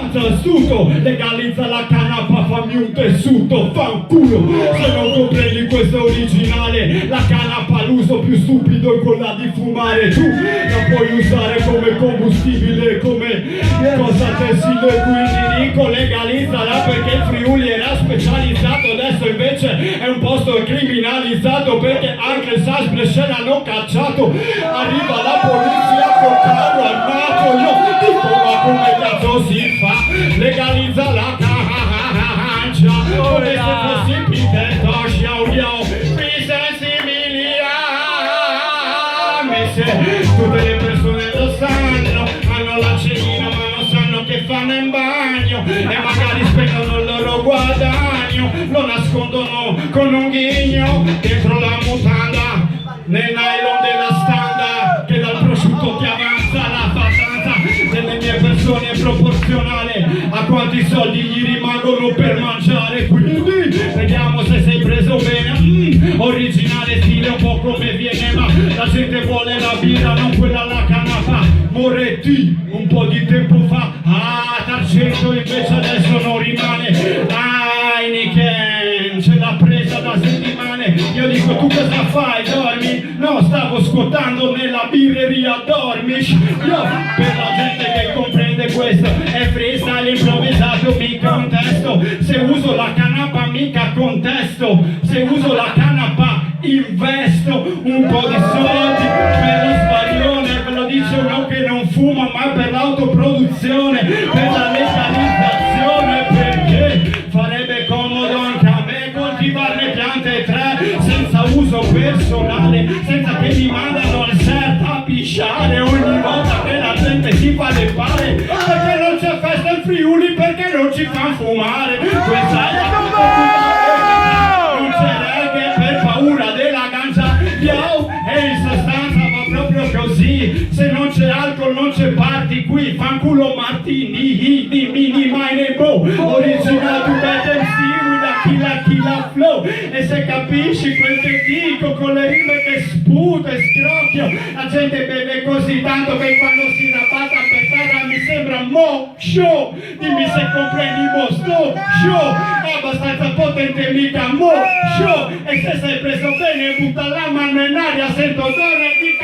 Ammazza il suto, legalizza la canapa, fammi un tessuto, fanculo. Se non comprendi questo originale, la canapa l'uso più stupido è quella di fumare. Tu la puoi usare come combustibile, come cosa tessile, quindi dico legalizzala, perché il Friuli era specializzato, adesso invece è un posto criminalizzato, perché anche il SAS Brescia l'hanno cacciato. Arriva la polizia col carro armato, io dico ma come cazzo si fa? Legalizza la cancia, come se fossi Peter Tosh, tutte le persone lo sanno, hanno la cenina ma non sanno che fanno in bagno, e magari spendono il loro guadagno, lo nascondono con un ghigno dentro la mutanda, nel nylon della standa, che dal prosciutto ti avanza. La fatanza delle mie persone è proporzionale a quanti soldi gli rimangono per mangiare, quindi vediamo se sei preso bene. Originale stile un po' come viene, ma la gente vuole la birra, non quella alla canapa. Moretti un po' di tempo fa, D'Argento invece adesso non rimane. Heineken ce l'ha presa da settimane. Io dico tu cosa fai? Dormi? No, stavo scuotando nella birreria Dormish. Io per la gente che comprende questo è freestyle improvvisato, mica un testo. Se uso la canapa mica contesto, se uso la canapa investo un po' di soldi per lo sbaglione. Ve lo dice uno che non fuma, ma per l'autoproduzione, per la legalizzazione, perché farebbe comodo anche a me coltivarne piante tre senza uso personale, senza che mi mandano al CERT a pisciare ogni volta che la gente si fa le pare, perché non c'è festa in Friuli, perché non ci fanno fumare. Questa è la non c'è reggae per paura della ganja, yo, e in sostanza va proprio così. Se non c'è alcol non c'è party qui, fanculo Martini, di mini mine bo, original to better see with a killa flow. E se capisci quel che dico con le rime che sputo e scrocchio, la gente beve così tanto che quando si rabatta per terra mi sembra mo show. Dimmi se comprendi mo sto show, è abbastanza potente mica mo show. E se sei preso bene butta la mano in aria, sento odore di